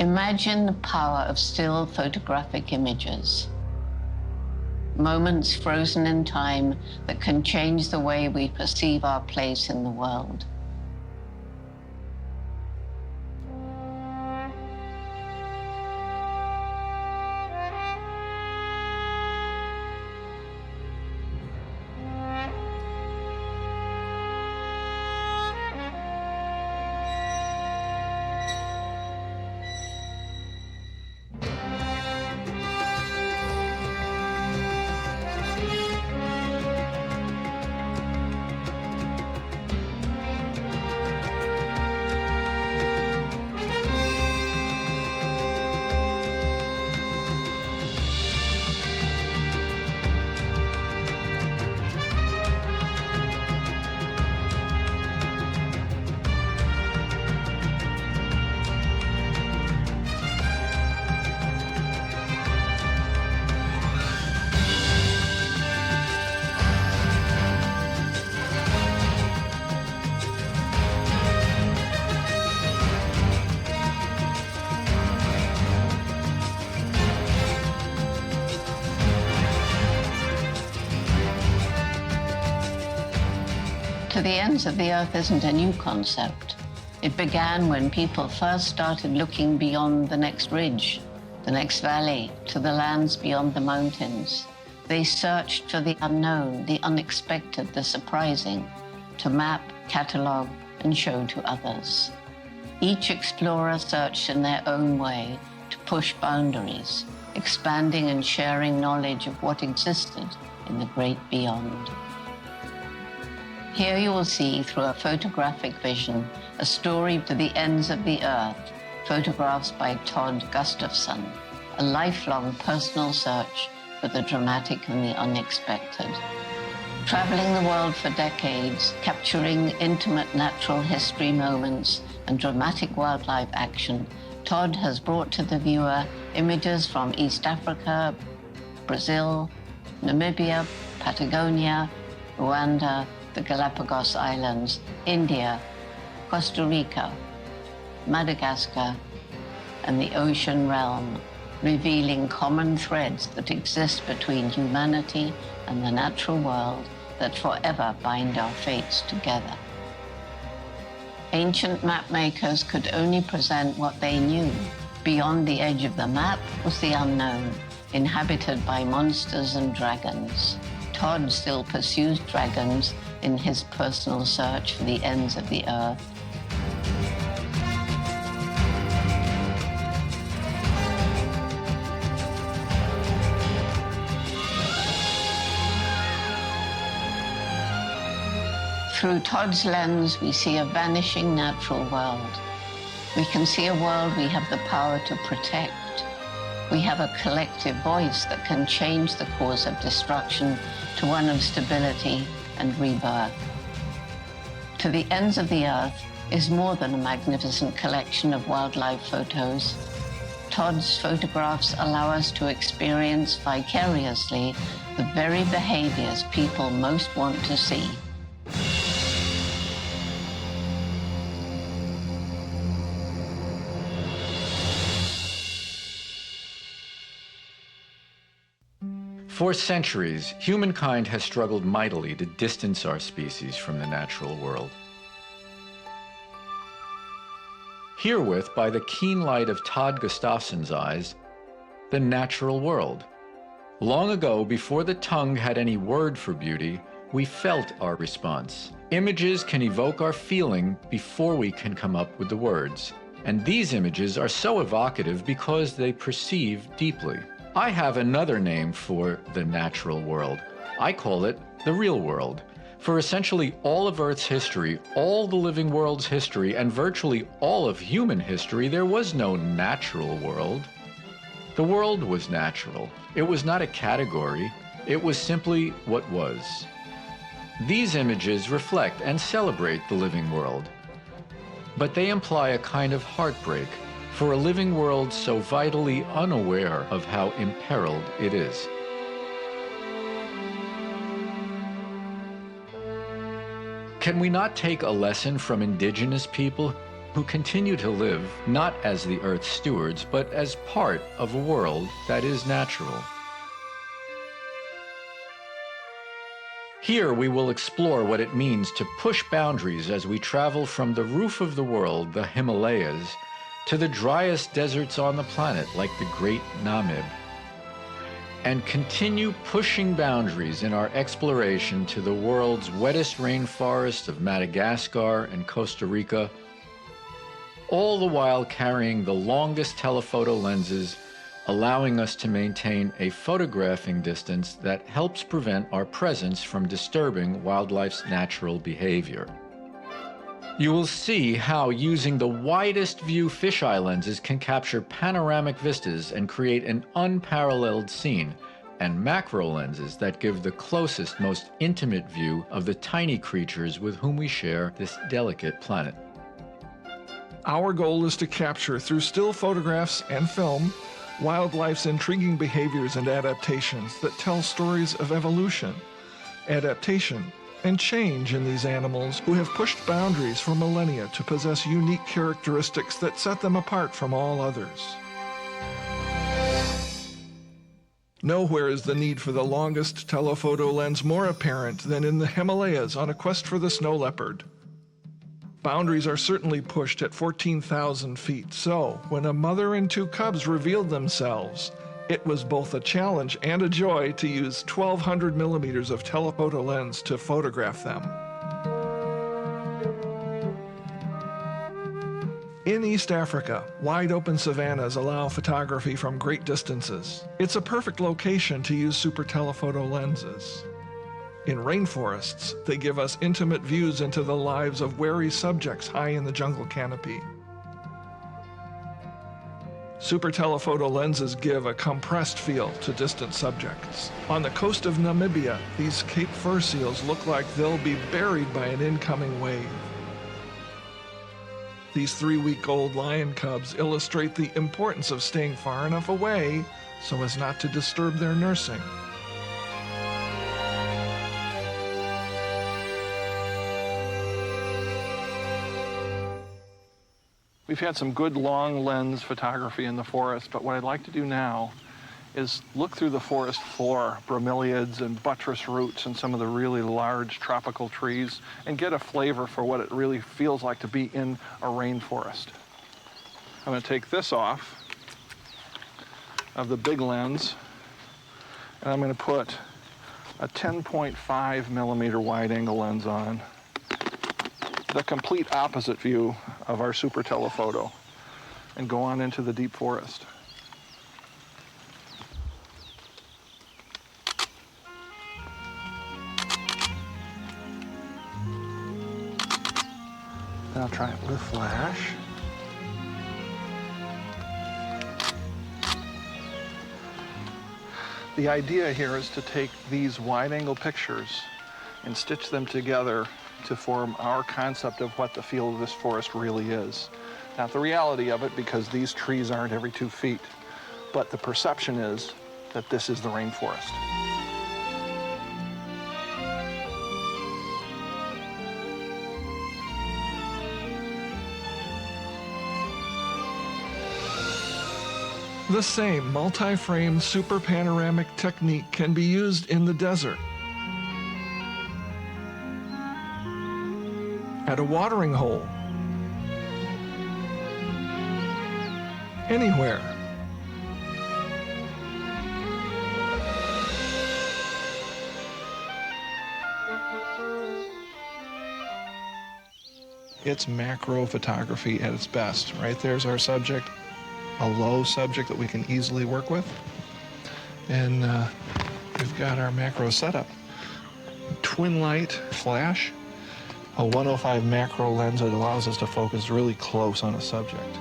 Imagine the power of still photographic images. Moments frozen in time that can change the way we perceive our place in the world. To the ends of the earth isn't a new concept. It began when people first started looking beyond the next ridge, the next valley, to the lands beyond the mountains. They searched for the unknown, the unexpected, the surprising, to map, catalog, and show to others. Each explorer searched in their own way to push boundaries, expanding and sharing knowledge of what existed in the great beyond. Here you will see, through a photographic vision, a story to the ends of the earth, photographs by Todd Gustafson, a lifelong personal search for the dramatic and the unexpected. Traveling the world for decades, capturing intimate natural history moments and dramatic wildlife action, Todd has brought to the viewer images from East Africa, Brazil, Namibia, Patagonia, Rwanda, the Galapagos Islands, India, Costa Rica, Madagascar, and the ocean realm, revealing common threads that exist between humanity and the natural world that forever bind our fates together. Ancient map makers could only present what they knew. Beyond the edge of the map was the unknown, inhabited by monsters and dragons. Todd still pursues dragons in his personal search for the ends of the earth. Through Todd's lens, we see a vanishing natural world. We can see a world we have the power to protect. We have a collective voice that can change the course of destruction to one of stability and rebirth. To the Ends of the Earth is more than a magnificent collection of wildlife photos. Todd's photographs allow us to experience vicariously the very behaviors people most want to see. For centuries, humankind has struggled mightily to distance our species from the natural world. Herewith, by the keen light of Todd Gustafson's eyes, the natural world. Long ago, before the tongue had any word for beauty, we felt our response. Images can evoke our feeling before we can come up with the words. And these images are so evocative because they perceive deeply. I have another name for the natural world. I call it the real world. For essentially all of Earth's history, all the living world's history, and virtually all of human history, there was no natural world. The world was natural. It was not a category. It was simply what was. These images reflect and celebrate the living world, but they imply a kind of heartbreak for a living world so vitally unaware of how imperiled it is. Can we not take a lesson from indigenous people who continue to live not as the Earth's stewards, but as part of a world that is natural. Here we will explore what it means to push boundaries as we travel from the roof of the world, the Himalayas, to the driest deserts on the planet like the Great Namib, and continue pushing boundaries in our exploration to the world's wettest rainforests of Madagascar and Costa Rica, all the while carrying the longest telephoto lenses, allowing us to maintain a photographing distance that helps prevent our presence from disturbing wildlife's natural behavior. You will see how using the widest view fisheye lenses can capture panoramic vistas and create an unparalleled scene, and macro lenses that give the closest, most intimate view of the tiny creatures with whom we share this delicate planet. Our goal is to capture, through still photographs and film, wildlife's intriguing behaviors and adaptations that tell stories of evolution, adaptation, and change in these animals who have pushed boundaries for millennia to possess unique characteristics that set them apart from all others. Nowhere is the need for the longest telephoto lens more apparent than in the Himalayas on a quest for the snow leopard. Boundaries are certainly pushed at 14,000 feet, so when a mother and two cubs revealed themselves, it was both a challenge and a joy to use 1,200 millimeters of telephoto lens to photograph them. In East Africa, wide open savannas allow photography from great distances. It's a perfect location to use super telephoto lenses. In rainforests, they give us intimate views into the lives of wary subjects high in the jungle canopy. Super telephoto lenses give a compressed feel to distant subjects. On the coast of Namibia, these Cape fur seals look like they'll be buried by an incoming wave. These 3-week-old lion cubs illustrate the importance of staying far enough away so as not to disturb their nursing. We've had some good long lens photography in the forest, but what I'd like to do now is look through the forest for bromeliads and buttress roots and some of the really large tropical trees and get a flavor for what it really feels like to be in a rainforest. I'm going to take this off of the big lens, and I'm going to put a 10.5 millimeter wide angle lens on, the complete opposite view of our super telephoto, and go on into the deep forest. Then I'll try it with flash. The idea here is to take these wide-angle pictures and stitch them together to form our concept of what the feel of this forest really is. Not the reality of it, because these trees aren't every 2 feet, but the perception is that this is the rainforest. The same multi-frame super panoramic technique can be used in the desert, at a watering hole, anywhere. It's macro photography at its best. Right there's our subject, a low subject that we can easily work with. And we've got our macro setup. Twin light flash, a 105 macro lens that allows us to focus really close on a subject.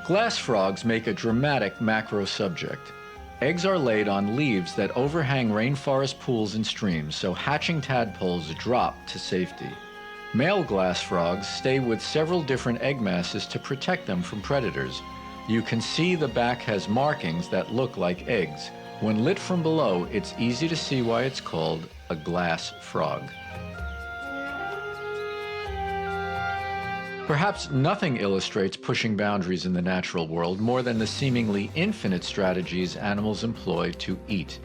Glass frogs make a dramatic macro subject. Eggs are laid on leaves that overhang rainforest pools and streams, so hatching tadpoles drop to safety. Male glass frogs stay with several different egg masses to protect them from predators. You can see the back has markings that look like eggs. When lit from below, it's easy to see why it's called a glass frog. Perhaps nothing illustrates pushing boundaries in the natural world more than the seemingly infinite strategies animals employ to eat.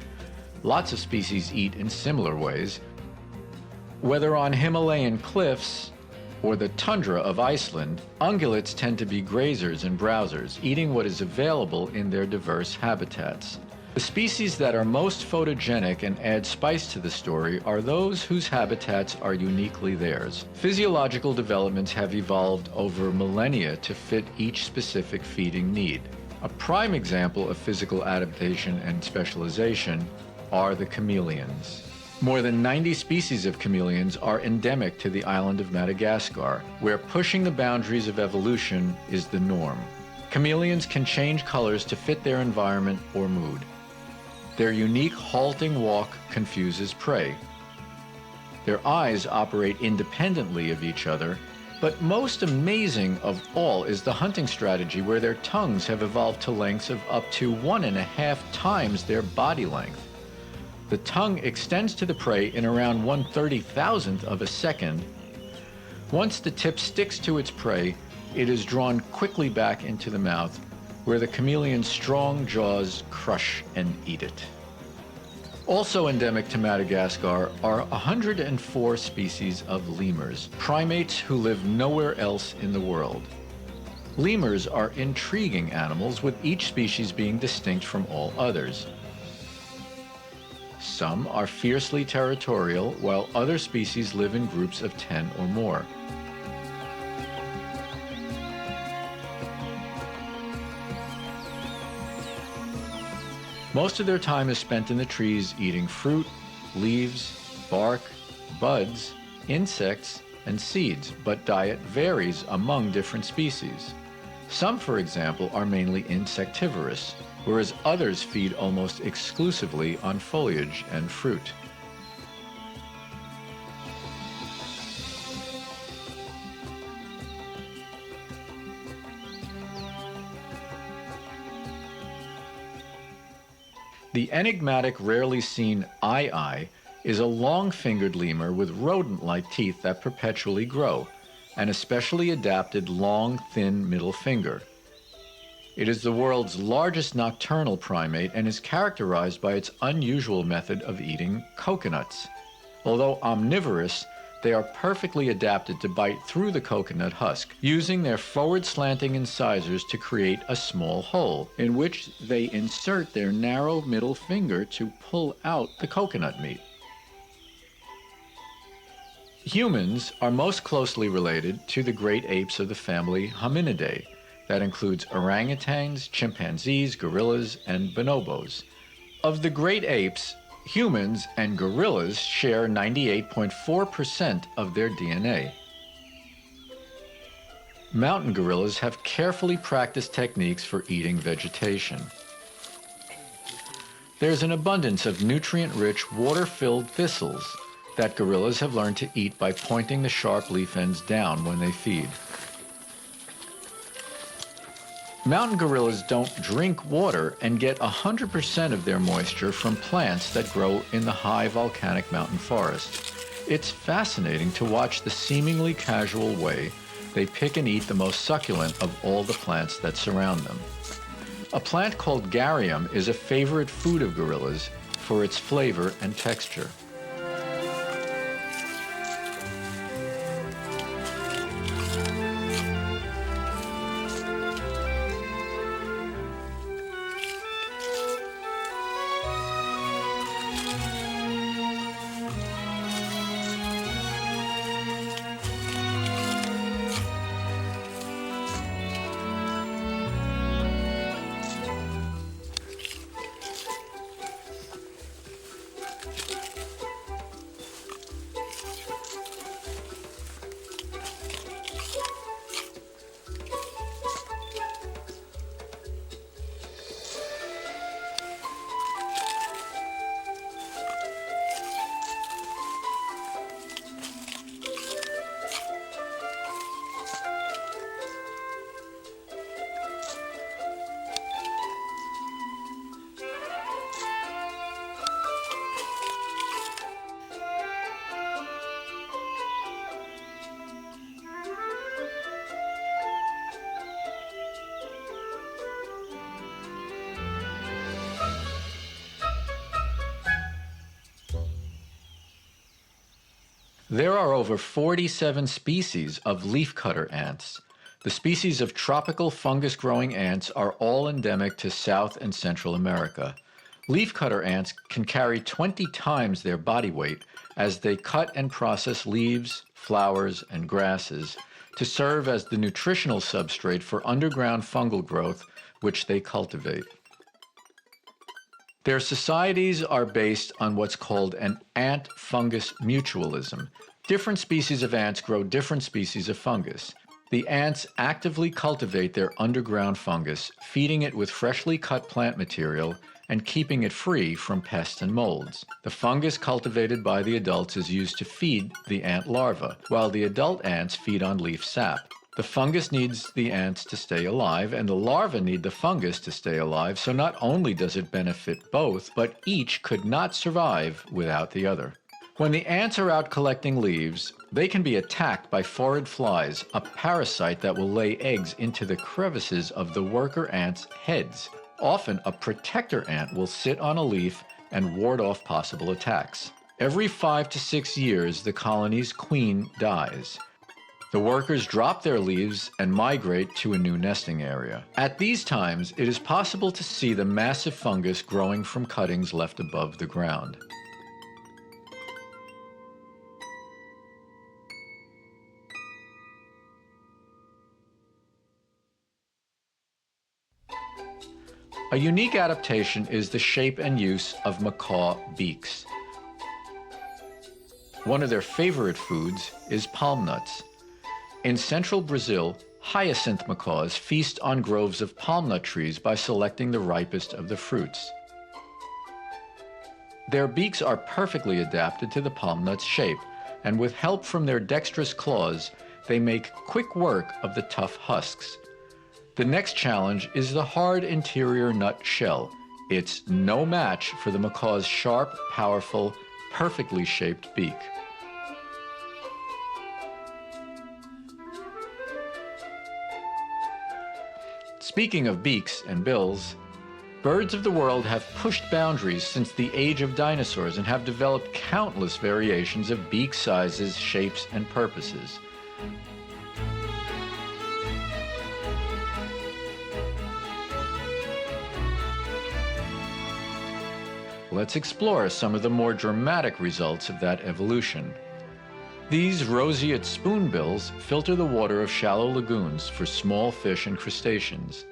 Lots of species eat in similar ways. Whether on Himalayan cliffs or the tundra of Iceland, ungulates tend to be grazers and browsers, eating what is available in their diverse habitats. The species that are most photogenic and add spice to the story are those whose habitats are uniquely theirs. Physiological developments have evolved over millennia to fit each specific feeding need. A prime example of physical adaptation and specialization are the chameleons. More than 90 species of chameleons are endemic to the island of Madagascar, where pushing the boundaries of evolution is the norm. Chameleons can change colors to fit their environment or mood. Their unique halting walk confuses prey. Their eyes operate independently of each other, but most amazing of all is the hunting strategy where their tongues have evolved to lengths of up to 1.5 times their body length. The tongue extends to the prey in around 1/30,000th of a second. Once the tip sticks to its prey, it is drawn quickly back into the mouth, where the chameleon's strong jaws crush and eat it. Also endemic to Madagascar are 104 species of lemurs, primates who live nowhere else in the world. Lemurs are intriguing animals, with each species being distinct from all others. Some are fiercely territorial, while other species live in groups of 10 or more. Most of their time is spent in the trees eating fruit, leaves, bark, buds, insects, and seeds, but diet varies among different species. Some, for example, are mainly insectivorous, whereas others feed almost exclusively on foliage and fruit. The enigmatic, rarely seen eye is a long-fingered lemur with rodent-like teeth that perpetually grow, an especially adapted long, thin middle finger. It is the world's largest nocturnal primate and is characterized by its unusual method of eating coconuts. Although omnivorous, they are perfectly adapted to bite through the coconut husk, using their forward slanting incisors to create a small hole, in which they insert their narrow middle finger to pull out the coconut meat. Humans are most closely related to the great apes of the family Hominidae. That includes orangutans, chimpanzees, gorillas, and bonobos. Of the great apes, humans and gorillas share 98.4% of their DNA. Mountain gorillas have carefully practiced techniques for eating vegetation. There's an abundance of nutrient-rich, water-filled thistles that gorillas have learned to eat by pointing the sharp leaf ends down when they feed. Mountain gorillas don't drink water and get 100% of their moisture from plants that grow in the high volcanic mountain forest. It's fascinating to watch the seemingly casual way they pick and eat the most succulent of all the plants that surround them. A plant called garium is a favorite food of gorillas for its flavor and texture. There are over 47 species of leafcutter ants. The species of tropical fungus-growing ants are all endemic to South and Central America. Leafcutter ants can carry 20 times their body weight as they cut and process leaves, flowers, and grasses to serve as the nutritional substrate for underground fungal growth, which they cultivate. Their societies are based on what's called an ant-fungus mutualism. Different species of ants grow different species of fungus. The ants actively cultivate their underground fungus, feeding it with freshly cut plant material and keeping it free from pests and molds. The fungus cultivated by the adults is used to feed the ant larvae, while the adult ants feed on leaf sap. The fungus needs the ants to stay alive, and the larvae need the fungus to stay alive, so not only does it benefit both, but each could not survive without the other. When the ants are out collecting leaves, they can be attacked by phorid flies, a parasite that will lay eggs into the crevices of the worker ants' heads. Often, a protector ant will sit on a leaf and ward off possible attacks. Every 5 to 6 years, the colony's queen dies. The workers drop their leaves and migrate to a new nesting area. At these times, it is possible to see the massive fungus growing from cuttings left above the ground. A unique adaptation is the shape and use of macaw beaks. One of their favorite foods is palm nuts. In central Brazil, hyacinth macaws feast on groves of palm nut trees by selecting the ripest of the fruits. Their beaks are perfectly adapted to the palm nut's shape, and with help from their dexterous claws, they make quick work of the tough husks. The next challenge is the hard interior nut shell. It's no match for the macaw's sharp, powerful, perfectly shaped beak. Speaking of beaks and bills, birds of the world have pushed boundaries since the age of dinosaurs and have developed countless variations of beak sizes, shapes, and purposes. Let's explore some of the more dramatic results of that evolution. These roseate spoonbills filter the water of shallow lagoons for small fish and crustaceans.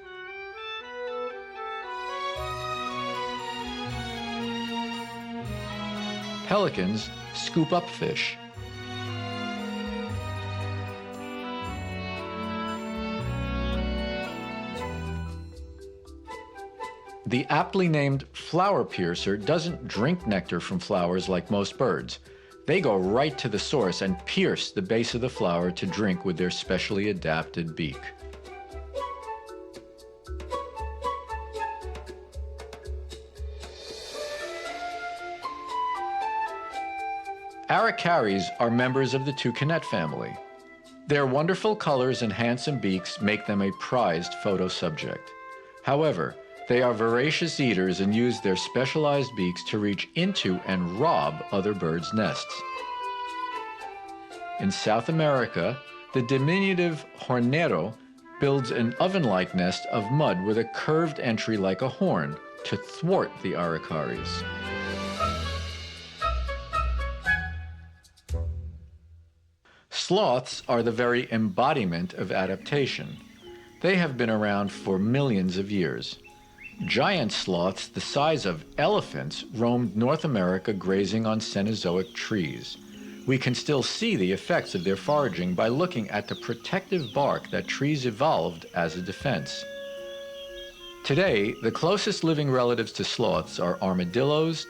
Pelicans scoop up fish. The aptly named flower piercer doesn't drink nectar from flowers like most birds. They go right to the source and pierce the base of the flower to drink with their specially adapted beak. Aracaris are members of the toucanet family. Their wonderful colors and handsome beaks make them a prized photo subject. However, they are voracious eaters and use their specialized beaks to reach into and rob other birds' nests. In South America, the diminutive hornero builds an oven-like nest of mud with a curved entry like a horn to thwart the aracaris. Sloths are the very embodiment of adaptation. They have been around for millions of years. Giant sloths the size of elephants roamed North America grazing on Cenozoic trees. We can still see the effects of their foraging by looking at the protective bark that trees evolved as a defense. Today, the closest living relatives to sloths are armadillos,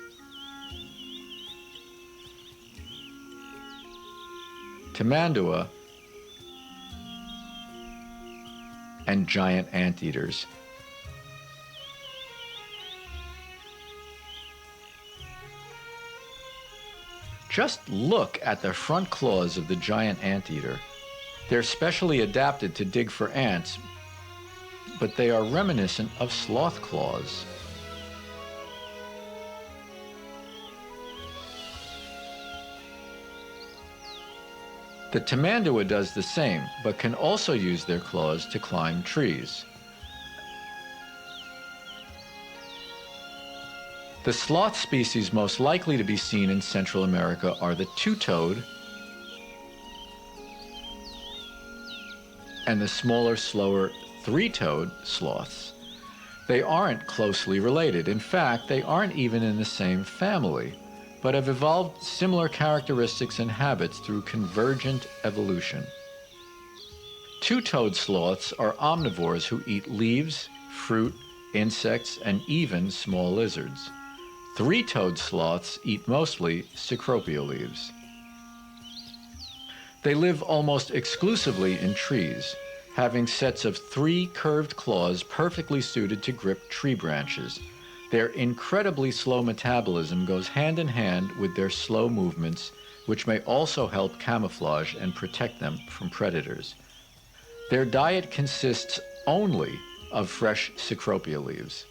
tamandua, and giant anteaters. Just look at the front claws of the giant anteater. They're specially adapted to dig for ants, but they are reminiscent of sloth claws. The tamandua does the same, but can also use their claws to climb trees. The sloth species most likely to be seen in Central America are the two-toed and the smaller, slower three-toed sloths. They aren't closely related. In fact, they aren't even in the same family, but have evolved similar characteristics and habits through convergent evolution. Two-toed sloths are omnivores who eat leaves, fruit, insects, and even small lizards. Three-toed sloths eat mostly cecropia leaves. They live almost exclusively in trees, having sets of 3 curved claws perfectly suited to grip tree branches. Their incredibly slow metabolism goes hand in hand with their slow movements, which may also help camouflage and protect them from predators. Their diet consists only of fresh cecropia leaves.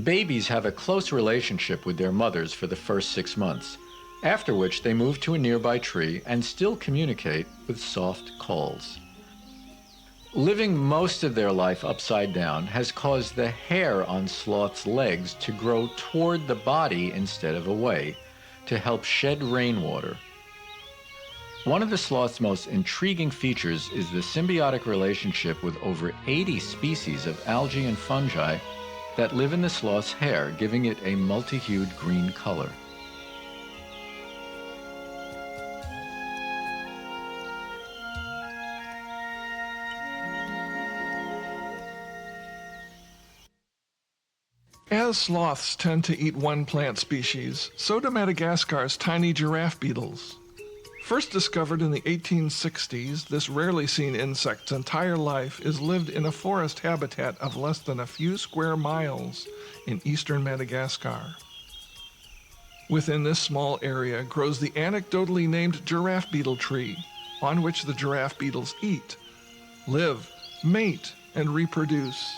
Babies have a close relationship with their mothers for the first 6 months, after which they move to a nearby tree and still communicate with soft calls. Living most of their life upside down has caused the hair on sloths' legs to grow toward the body instead of away, to help shed rainwater. One of the sloth's most intriguing features is the symbiotic relationship with over 80 species of algae and fungi that live in the sloth's hair, giving it a multi-hued green color. As sloths tend to eat one plant species, so do Madagascar's tiny giraffe beetles. First discovered in the 1860s, this rarely seen insect's entire life is lived in a forest habitat of less than a few square miles in eastern Madagascar. Within this small area grows the anecdotally named giraffe beetle tree, on which the giraffe beetles eat, live, mate, and reproduce.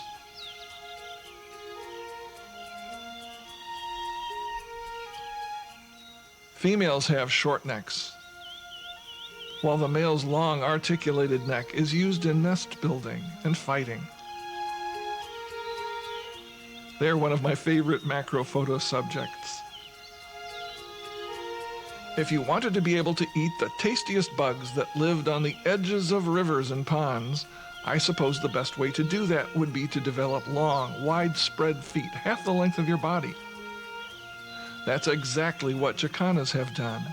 Females have short necks, while the male's long articulated neck is used in nest building and fighting. They're one of my favorite macro photo subjects. If you wanted to be able to eat the tastiest bugs that lived on the edges of rivers and ponds, I suppose the best way to do that would be to develop long, widespread feet, half the length of your body. That's exactly what jacanas have done.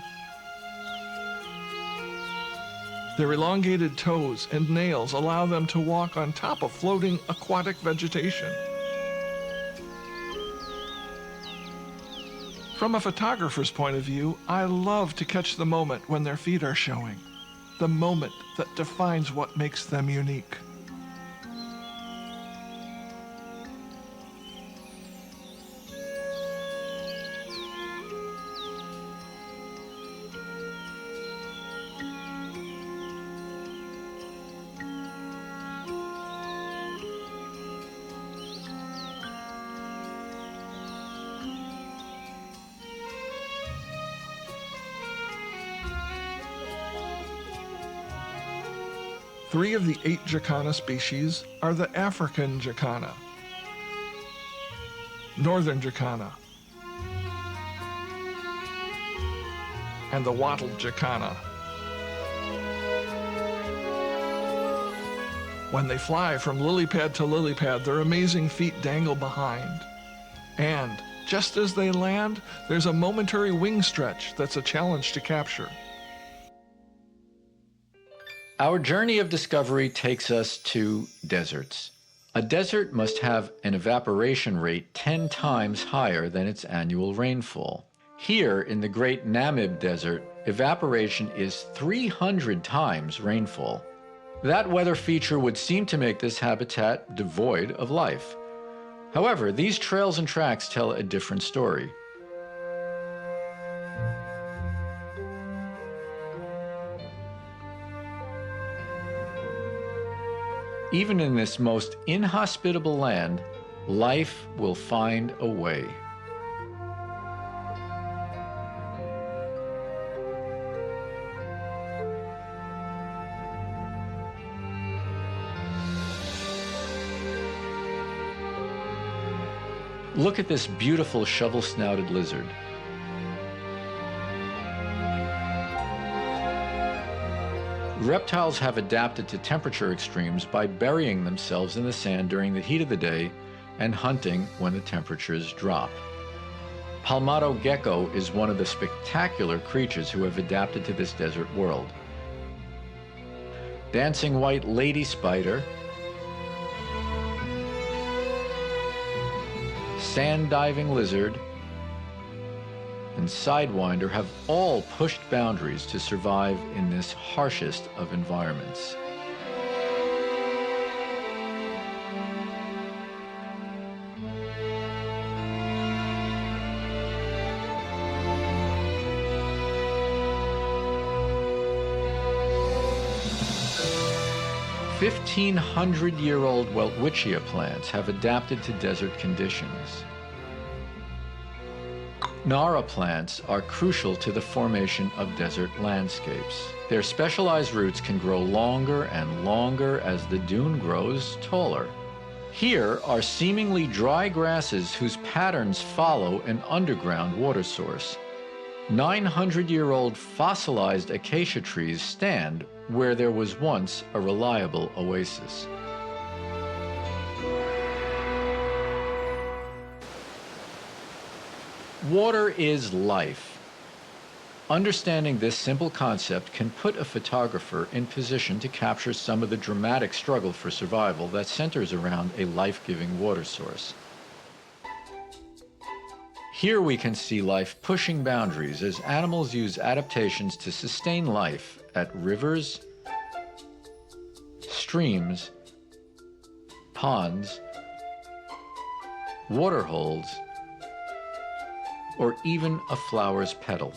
Their elongated toes and nails allow them to walk on top of floating aquatic vegetation. From a photographer's point of view, I love to catch the moment when their feet are showing, the moment that defines what makes them unique. Three of the 8 jacana species are the African jacana, northern jacana, and the wattled jacana. When they fly from lily pad to lily pad, their amazing feet dangle behind. And just as they land, there's a momentary wing stretch that's a challenge to capture. Our journey of discovery takes us to deserts. A desert must have an evaporation rate 10 times higher than its annual rainfall. Here, in the Great Namib Desert, evaporation is 300 times rainfall. That weather feature would seem to make this habitat devoid of life. However, these trails and tracks tell a different story. Even in this most inhospitable land, life will find a way. Look at this beautiful shovel-snouted lizard. Reptiles have adapted to temperature extremes by burying themselves in the sand during the heat of the day and hunting when the temperatures drop. Palmato gecko is one of the spectacular creatures who have adapted to this desert world. Dancing white lady spider, sand diving lizard, and sidewinder have all pushed boundaries to survive in this harshest of environments. "1,500-year-old Weltwichia plants have adapted to desert conditions. Nara plants are crucial to the formation of desert landscapes. Their specialized roots can grow longer and longer as the dune grows taller. Here are seemingly dry grasses whose patterns follow an underground water source. 900-year-old fossilized acacia trees stand where there was once a reliable oasis." Water is life. Understanding this simple concept can put a photographer in position to capture some of the dramatic struggle for survival that centers around a life-giving water source. Here we can see life pushing boundaries as animals use adaptations to sustain life at rivers, streams, ponds, waterholes, or even a flower's petal.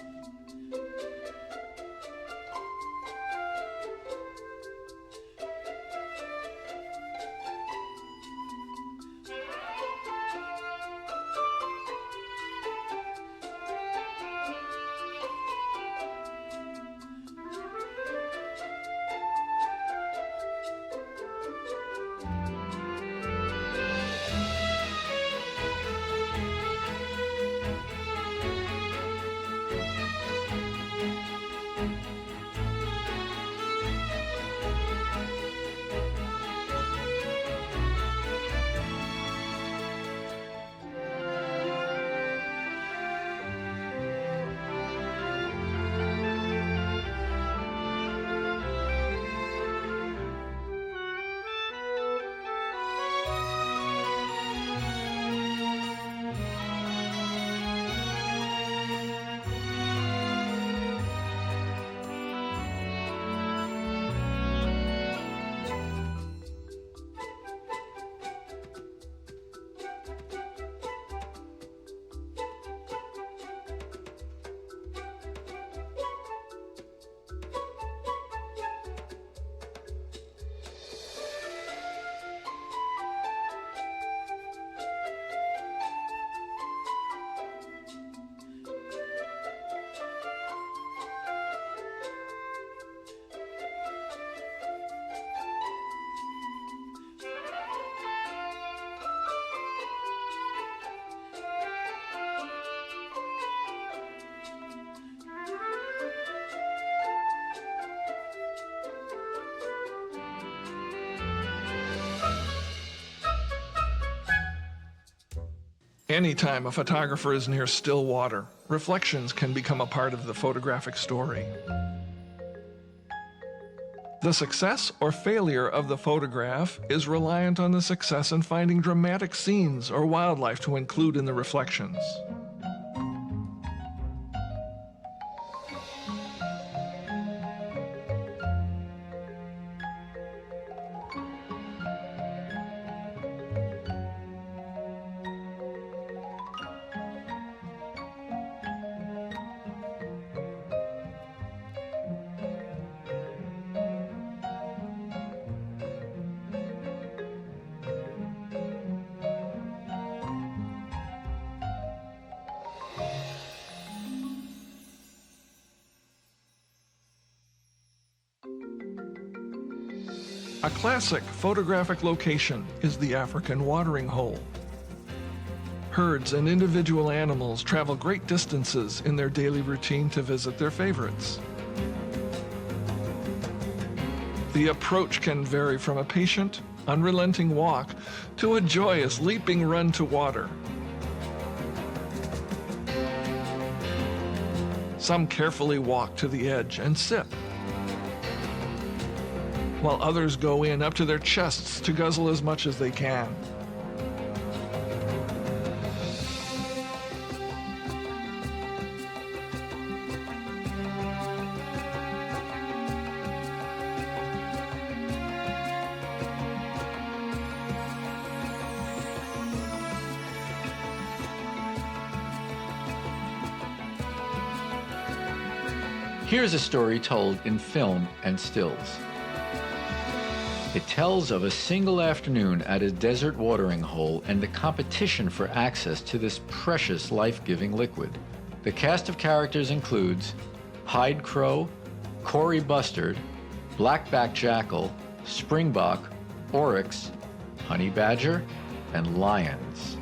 Anytime a photographer is near still water, reflections can become a part of the photographic story. The success or failure of the photograph is reliant on the success in finding dramatic scenes or wildlife to include in the reflections. A classic photographic location is the African watering hole. Herds and individual animals travel great distances in their daily routine to visit their favorites. The approach can vary from a patient, unrelenting walk to a joyous leaping run to water. Some carefully walk to the edge and sip, while others go in up to their chests to guzzle as much as they can. Here's a story told in film and stills. It tells of a single afternoon at a desert watering hole and the competition for access to this precious life-giving liquid. The cast of characters includes Pied Crow, Cory Bustard, Blackback Jackal, Springbok, Oryx, Honey Badger, and Lions.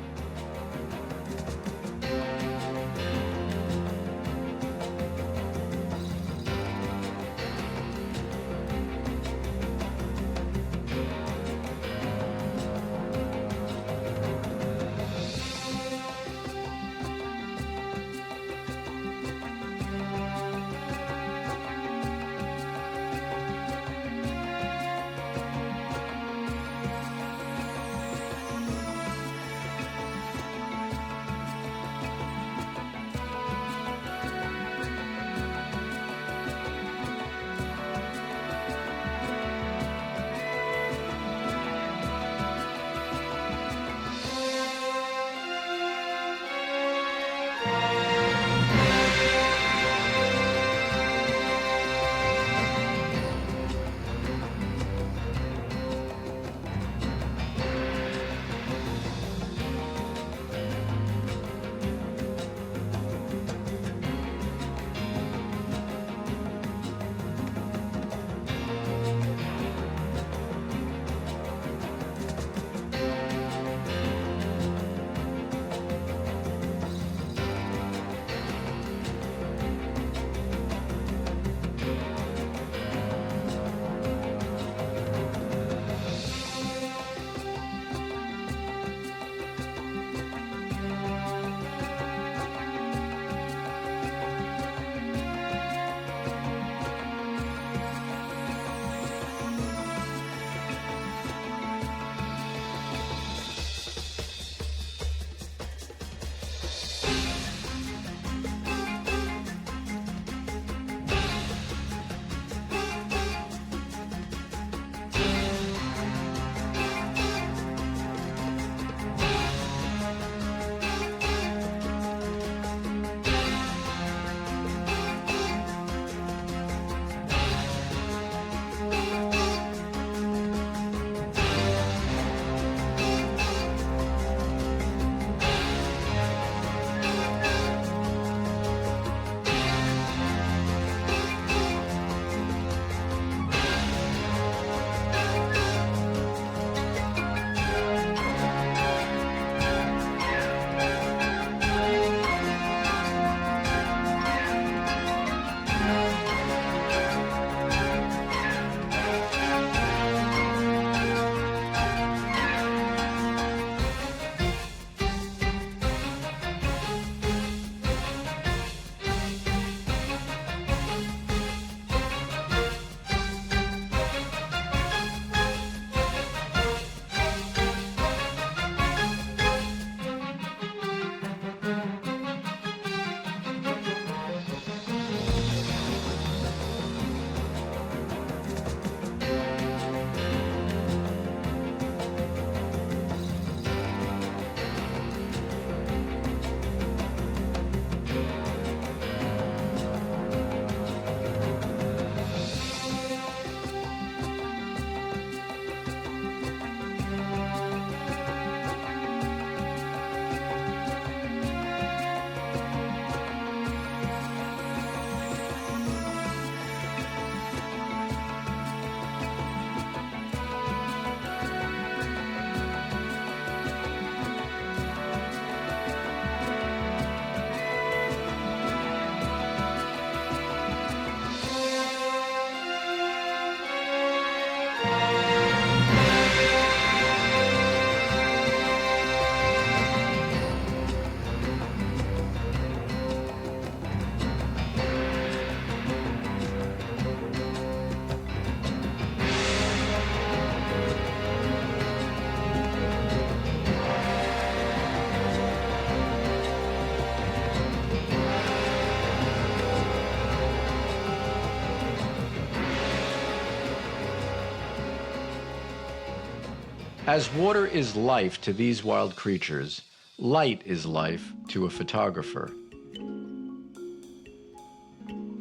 As water is life to these wild creatures, light is life to a photographer.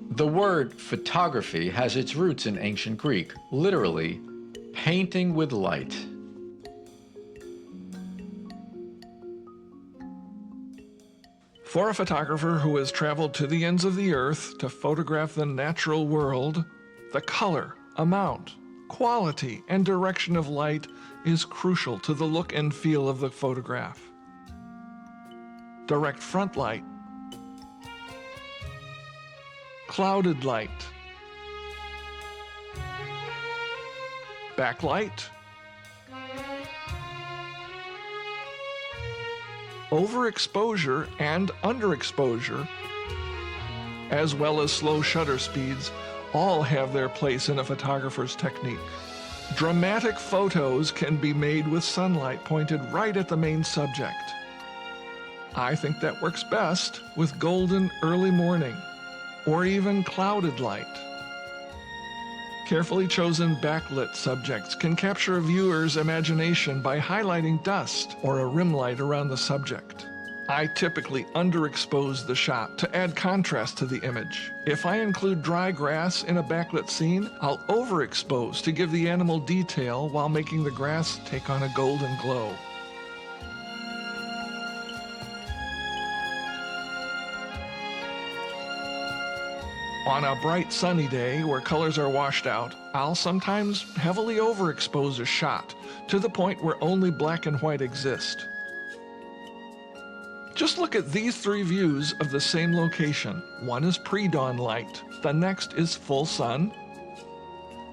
The word photography has its roots in ancient Greek, literally, painting with light. For a photographer who has traveled to the ends of the earth to photograph the natural world, the color, amount, quality, and direction of light is crucial to the look and feel of the photograph. Direct front light, clouded light, backlight, overexposure and underexposure, as well as slow shutter speeds, all have their place in a photographer's technique. Dramatic photos can be made with sunlight pointed right at the main subject. I think that works best with golden early morning or even clouded light. Carefully chosen backlit subjects can capture a viewer's imagination by highlighting dust or a rim light around the subject. I typically underexpose the shot to add contrast to the image. If I include dry grass in a backlit scene, I'll overexpose to give the animal detail while making the grass take on a golden glow. On a bright sunny day where colors are washed out, I'll sometimes heavily overexpose a shot to the point where only black and white exist. Just look at these three views of the same location. One is pre-dawn light, the next is full sun,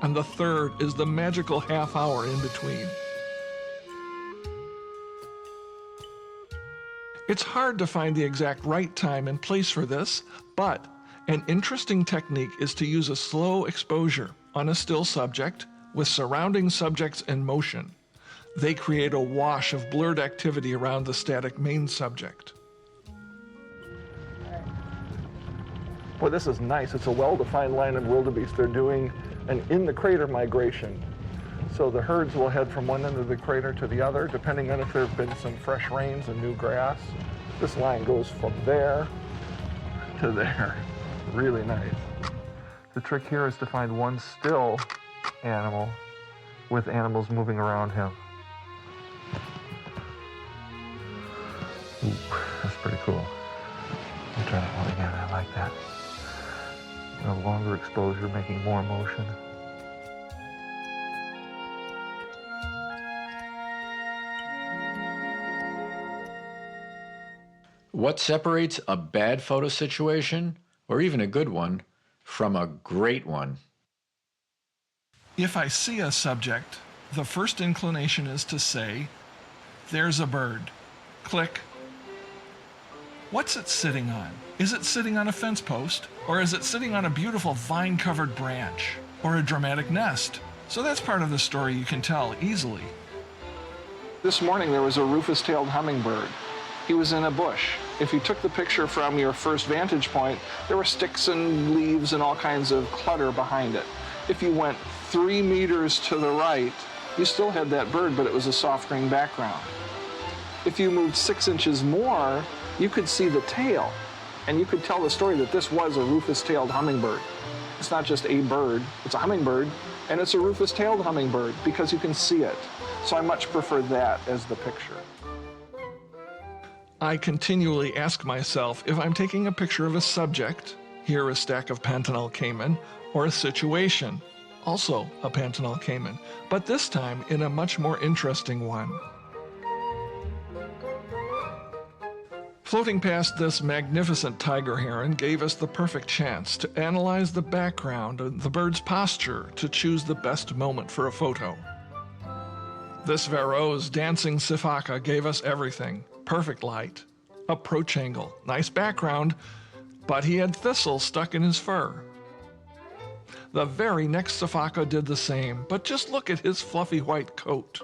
and the third is the magical half hour in between. It's hard to find the exact right time and place for this, but an interesting technique is to use a slow exposure on a still subject with surrounding subjects in motion. They create a wash of blurred activity around the static main subject. Boy, this is nice. It's a well-defined line of wildebeest. They're doing an in-the-crater migration. So the herds will head from one end of the crater to the other, depending on if there have been some fresh rains and new grass. This line goes from there to there. Really nice. The trick here is to find one still animal with animals moving around him. Ooh, that's pretty cool. I'll try that one again. I like that. A longer exposure, making more motion. What separates a bad photo situation, or even a good one, from a great one? If I see a subject, the first inclination is to say, "There's a bird." Click. What's it sitting on? Is it sitting on a fence post? Or is it sitting on a beautiful vine-covered branch? Or a dramatic nest? So that's part of the story you can tell easily. This morning there was a rufous-tailed hummingbird. He was in a bush. If you took the picture from your first vantage point, there were sticks and leaves and all kinds of clutter behind it. If you went 3 meters to the right, you still had that bird, but it was a soft green background. If you moved 6 inches more, you could see the tail, and you could tell the story that this was a rufous-tailed hummingbird. It's not just a bird, it's a hummingbird, and it's a rufous-tailed hummingbird because you can see it. So I much prefer that as the picture. I continually ask myself if I'm taking a picture of a subject, here a stack of Pantanal caiman, or a situation, also a Pantanal caiman, but this time in a much more interesting one. Floating past this magnificent tiger heron gave us the perfect chance to analyze the background and the bird's posture to choose the best moment for a photo. This Varro's dancing sifaka gave us everything. Perfect light, approach angle, nice background, but he had thistles stuck in his fur. The very next sifaka did the same, but just look at his fluffy white coat.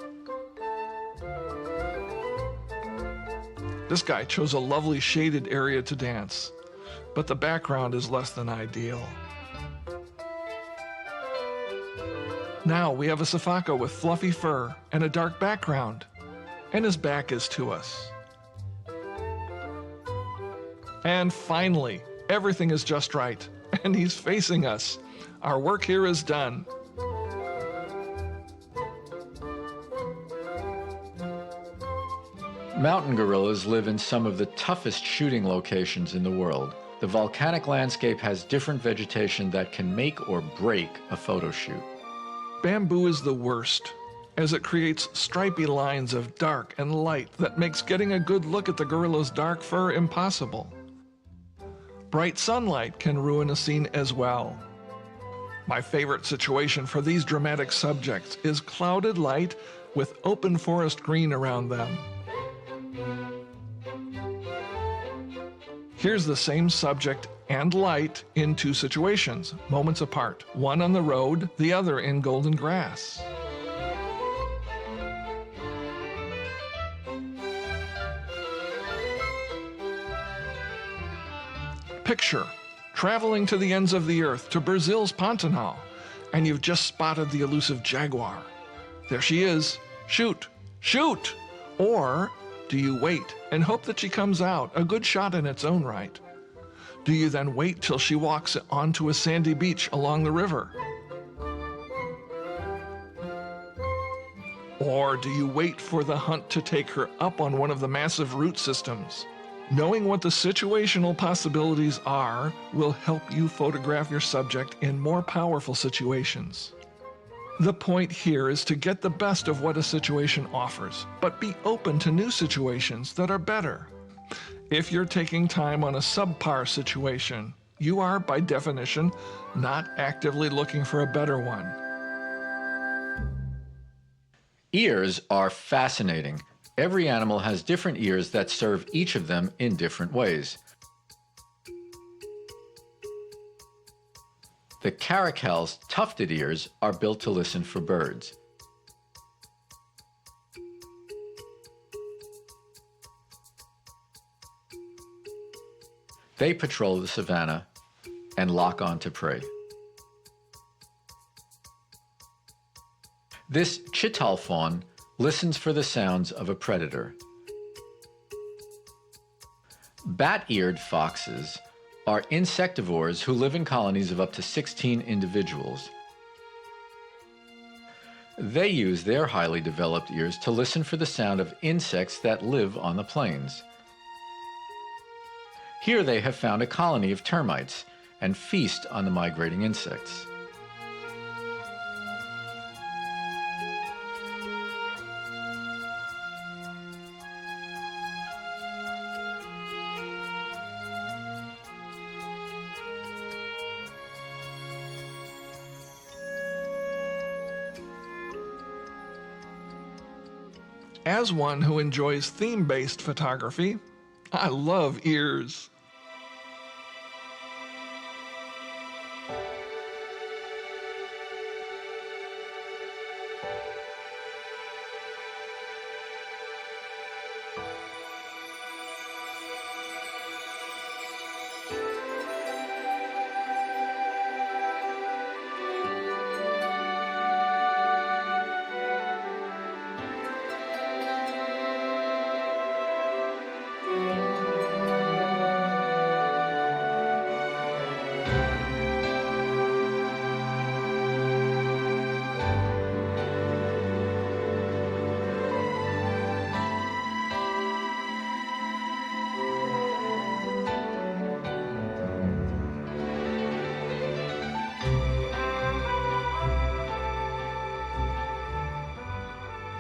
This guy chose a lovely shaded area to dance, but the background is less than ideal. Now we have a sifaka with fluffy fur and a dark background, and his back is to us. And finally, everything is just right, and he's facing us. Our work here is done. Mountain gorillas live in some of the toughest shooting locations in the world. The volcanic landscape has different vegetation that can make or break a photo shoot. Bamboo is the worst, as it creates stripy lines of dark and light that makes getting a good look at the gorilla's dark fur impossible. Bright sunlight can ruin a scene as well. My favorite situation for these dramatic subjects is clouded light with open forest green around them. Here's the same subject and light in two situations, moments apart, one on the road, the other in golden grass. Picture traveling to the ends of the earth, to Brazil's Pantanal, and you've just spotted the elusive jaguar. There she is. Shoot! Shoot! Or do you wait and hope that she comes out, a good shot in its own right? Do you then wait till she walks onto a sandy beach along the river? Or do you wait for the hunt to take her up on one of the massive root systems? Knowing what the situational possibilities are will help you photograph your subject in more powerful situations. The point here is to get the best of what a situation offers, but be open to new situations that are better. If you're taking time on a subpar situation, you are, by definition, not actively looking for a better one. Ears are fascinating. Every animal has different ears that serve each of them in different ways. The caracal's tufted ears are built to listen for birds. They patrol the savanna and lock on to prey. This chital fawn listens for the sounds of a predator. Bat-eared foxes are insectivores who live in colonies of up to 16 individuals. They use their highly developed ears to listen for the sound of insects that live on the plains. Here they have found a colony of termites and feast on the migrating insects. As one who enjoys theme-based photography, I love ears.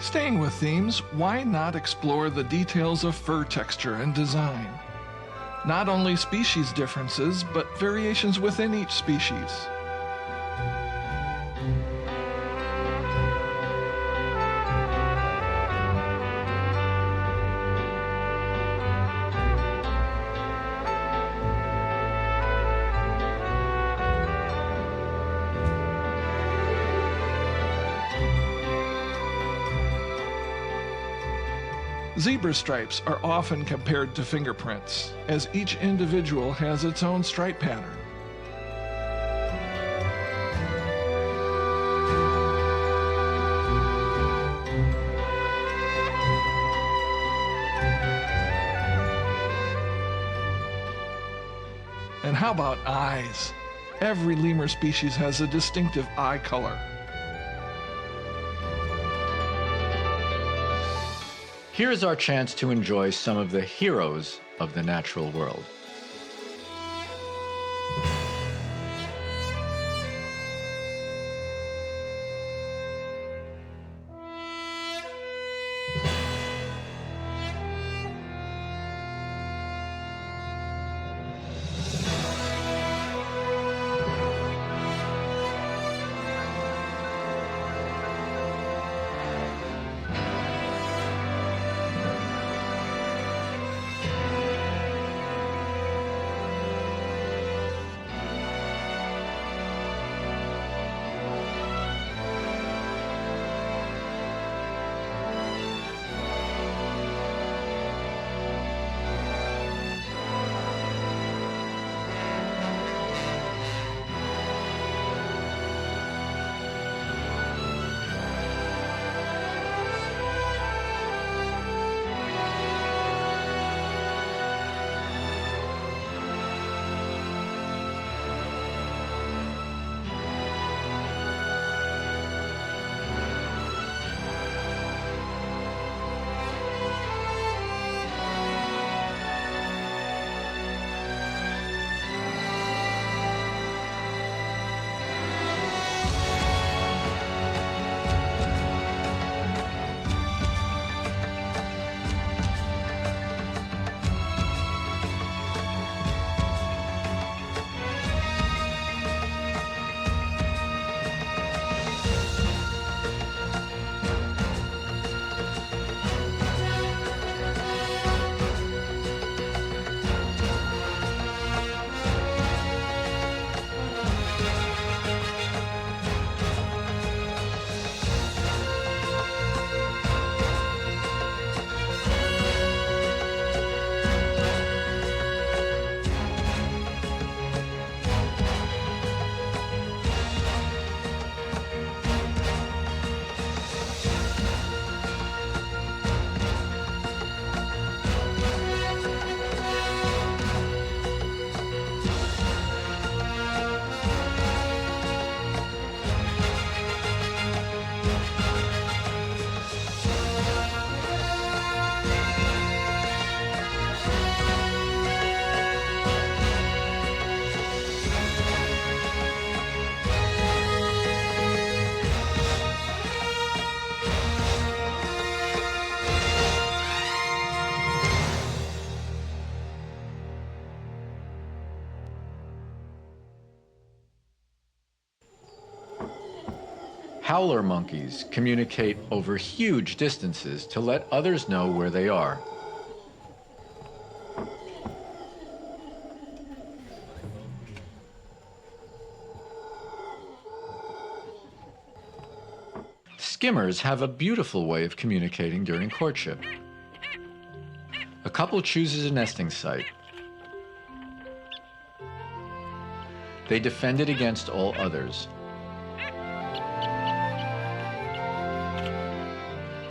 Staying with themes, why not explore the details of fur texture and design? Not only species differences, but variations within each species. Zebra stripes are often compared to fingerprints, as each individual has its own stripe pattern. And how about eyes? Every lemur species has a distinctive eye color. Here's our chance to enjoy some of the heroes of the natural world. Howler monkeys communicate over huge distances to let others know where they are. Skimmers have a beautiful way of communicating during courtship. A couple chooses a nesting site. They defend it against all others.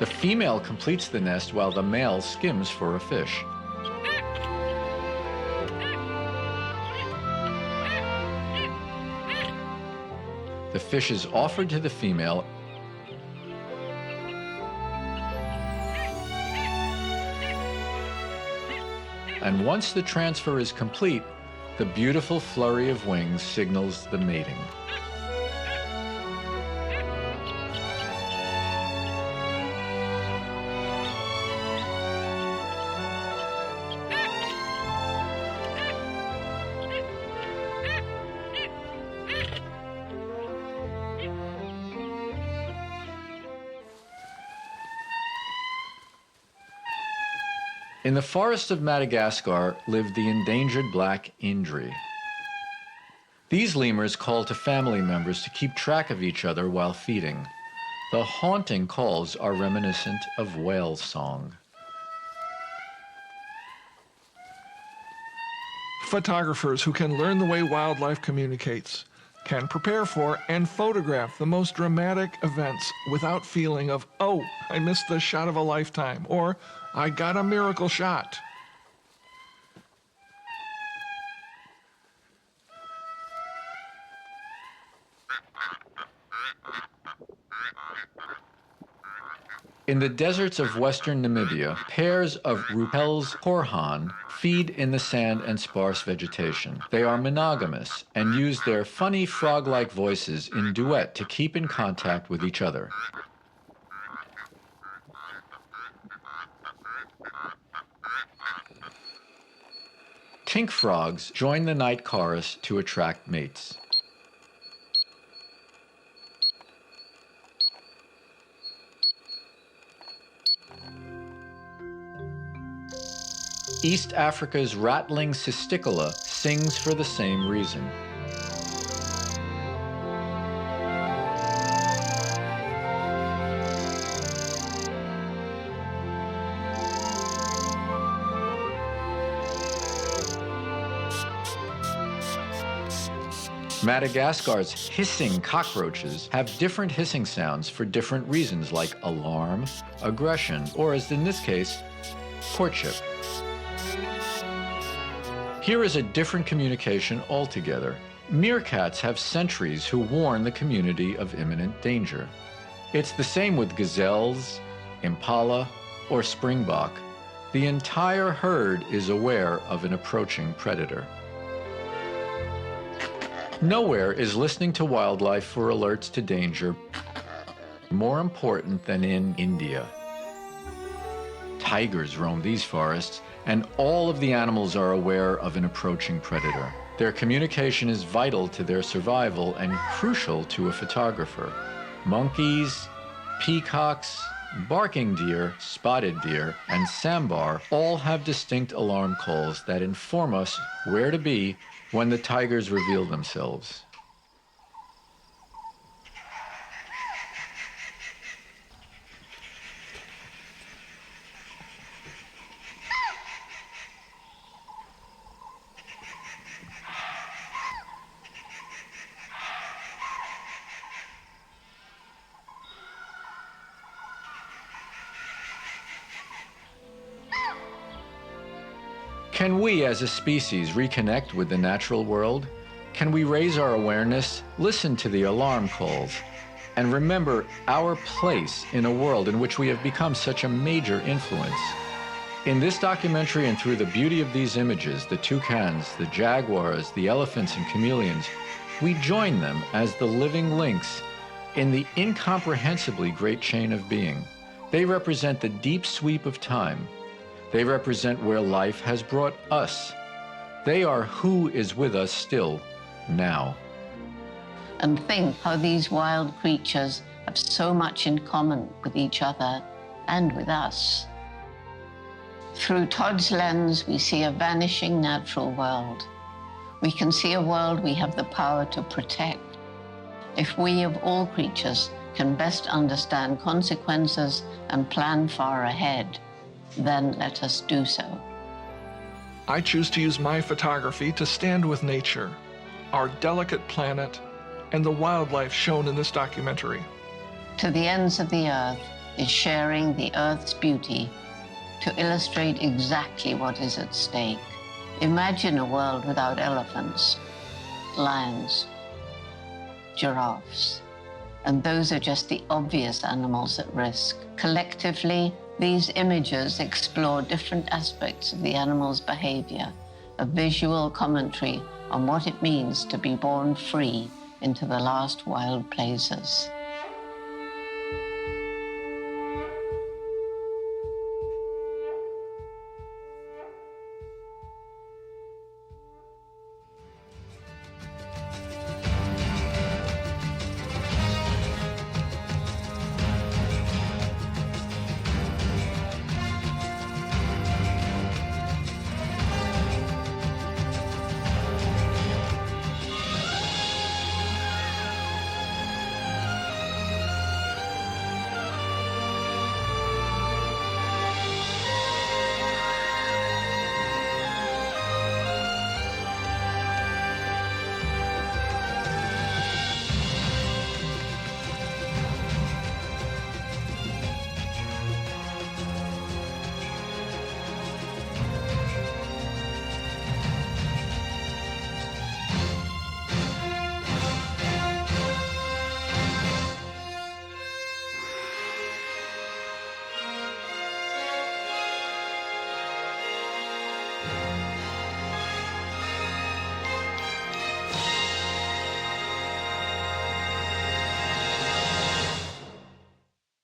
The female completes the nest while the male skims for a fish. The fish is offered to the female and once the transfer is complete, the beautiful flurry of wings signals the mating. In the forests of Madagascar lived the endangered black Indri. These lemurs call to family members to keep track of each other while feeding. The haunting calls are reminiscent of whale song. Photographers who can learn the way wildlife communicates can prepare for and photograph the most dramatic events without feeling of, oh, I missed the shot of a lifetime, or I got a miracle shot. In the deserts of western Namibia, pairs of Rupel's Korhan feed in the sand and sparse vegetation. They are monogamous and use their funny frog-like voices in duet to keep in contact with each other. Tink frogs join the night chorus to attract mates. East Africa's rattling cisticola sings for the same reason. Madagascar's hissing cockroaches have different hissing sounds for different reasons like alarm, aggression, or as in this case, courtship. Here is a different communication altogether. Meerkats have sentries who warn the community of imminent danger. It's the same with gazelles, impala, or springbok. The entire herd is aware of an approaching predator. Nowhere is listening to wildlife for alerts to danger more important than in India. Tigers roam these forests, and all of the animals are aware of an approaching predator. Their communication is vital to their survival and crucial to a photographer. Monkeys, peacocks, barking deer, spotted deer, and sambar all have distinct alarm calls that inform us where to be when the tigers reveal themselves. Can we as a species reconnect with the natural world? Can we raise our awareness, listen to the alarm calls, and remember our place in a world in which we have become such a major influence? In this documentary and through the beauty of these images, the toucans, the jaguars, the elephants and chameleons, we join them as the living links in the incomprehensibly great chain of being. They represent the deep sweep of time. They represent where life has brought us. They are who is with us still, now. And think how these wild creatures have so much in common with each other and with us. Through Todd's lens, we see a vanishing natural world. We can see a world we have the power to protect. If we, of all creatures, can best understand consequences and plan far ahead, then let us do so. I choose to use my photography to stand with nature, our delicate planet, and the wildlife shown in this documentary. To the ends of the earth is sharing the earth's beauty to illustrate exactly what is at stake. Imagine a world without elephants, lions, giraffes, and those are just the obvious animals at risk. Collectively, these images explore different aspects of the animal's behavior, a visual commentary on what it means to be born free into the last wild places.